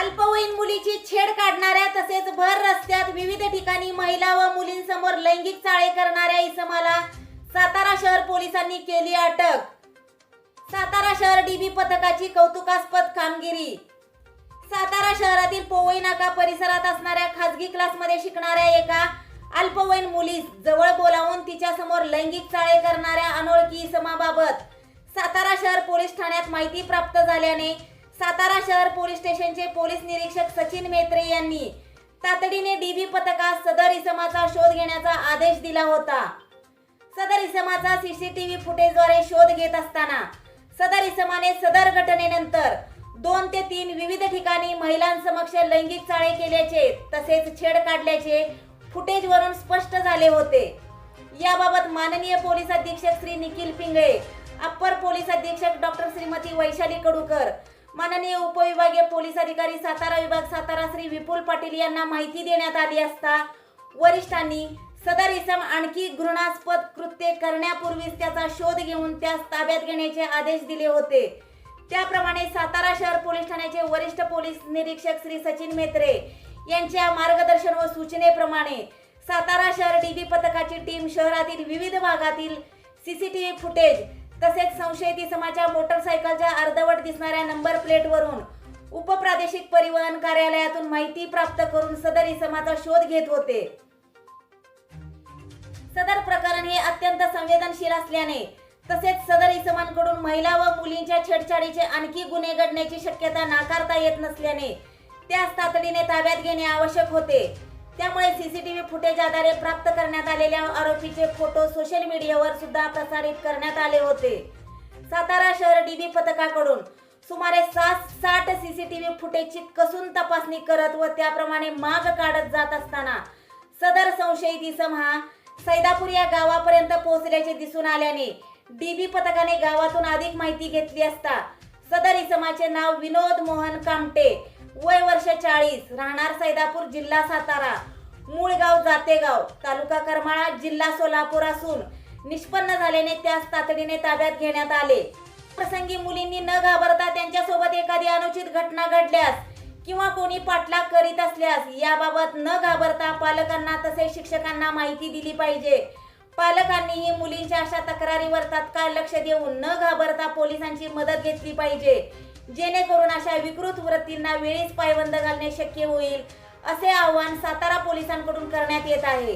अल्पवयीन मुलीची छेड काढणाऱ्या तसेच भर रस्त्यात विविध ठिकाणी महिला व मुलींसमोर लैंगिक चाळे करणाऱ्या इसमाला सातारा शहर पोलिसांनी केली अटक। सातारा शहर डीबी पथकाची कौतुकास्पद कामगिरी। सातारा शहरातील पोवई नाका परिसरात असणाऱ्या खाजगी क्लासमध्ये शिकणाऱ्या एका अल्पवयीन मुलीस जवळ बोलावून तिच्या समोर लैंगिक चाळे करणाऱ्या अनोळखी इसमाबाबत सातारा शहर पोलीस ठाण्यात माहिती प्राप्त झाल्याने सातारा शहर पोलीस स्टेशनचे पोलीस निरीक्षक सचिन मेत्रे यांनी तातडीने डीबी पथकास सदर इसमाचा शोध घेण्याचा आदेश दिला होता। सदर इसमाचा सीसीटीव्ही फुटेजद्वारे शोध घेत असताना सदर इसमाने सदर घटनेनंतर 2 ते 3 विविध ठिकाणी महिलांसमक्ष लैंगिक चाळे केल्याचे तसेच छेड काढल्याचे फुटेजवरून स्पष्ट झाले होते। याबाबत माननीय पोलीस अधीक्षक श्री निखिल पिंगळे, अप्पर पोलीस अधीक्षक डॉक्टर श्रीमती वैशाली कडूकर, माननीय उपविभागीय पोलीस अधिकारी सातारा विभाग सातारा श्री विपुल पाटील यांना माहिती देण्यात आली असता वरिष्ठांनी सदर इसम आणखी घृणास्पद कृत्ये करण्यापूर्वीच त्याचा शोध घेऊन त्यास ताब्यात घेण्याचे आदेश दिले होते। त्याप्रमाणे सातारा शहर पोलीस ठाण्याचे वरिष्ठ पोलीस निरीक्षक श्री सचिन मेत्रे यांच्या मार्गदर्शन व सूचनेप्रमाणे सातारा शहर डीबी पथकाची टीम शहरातील विविध भागातील सीसीटीव्ही फुटेज तसेच संशयित इसमाच्या मोटरसायकलच्या अर्धवट दिसणाऱ्या नंबर प्लेटवरून उपप्रादेशिक परिवहन कार्यालयातून माहिती प्राप्त करून सदर इसमाचा शोध घेत होते। सदर प्रकरण हे अत्यंत संवेदनशील असल्याने तसेच सदर इसमांकडून महिला व मुलींच्या छेडछाडीचे आणखी गुन्हे घडण्याची शक्यता नाकारता येत नसल्याने त्यास तातडीने ताब्यात घेणे आवश्यक होते। त्यामुळे सीसीटीव्ही फुटेज आधारे प्राप्त करण्यात आलेल्या आरोपीचे फोटो सोशल मीडियावर सुद्धा प्रसारित करण्यात आले होते। सातारा शहर डीबी पथकाकडून सुमारे 60 सीसीटीव्ही फुटेजची कसून तपासणी करत व त्याप्रमाणे माग काढत जात असताना सदर संशयित इसम हा सैदापूर या गावापर्यंत पोहोचल्याचे दिसून आल्याने डीबी पथकाने गावातून अधिक माहिती घेतली असता सदर इसमाचे नाव विनोद मोहन कामटे, वय वर्ष 40, राहणार सैदापूर, जिल्हा सातारा, मूळ गाव जातेगाव, तालुका करमाळा, जिल्हा सोलापूर असून निष्पन्न झाल्याने त्यास तातडीने ताब्यात घेण्यात आले। प्रसंगी मुलींनी न घाबरता त्यांच्यासोबत एखादी अनुचित घटना घडल्यास किंवा कोणी पाठलाग करीत असल्यास याबाबत न घाबरता पालकांना तसेच शिक्षकांना माहिती दिली पाहिजे। पालकांनीही मुलींच्या अशा तक्रारीवर तात्काळ लक्ष देऊन न घाबरता पोलिसांची मदत घेतली पाहिजे, जेणेकरून अशा विकृत वृत्तींना वेळीच पायबंद घालणे शक्य होईल, असे आवाहन सातारा पोलिसांकडून करण्यात येत आहे।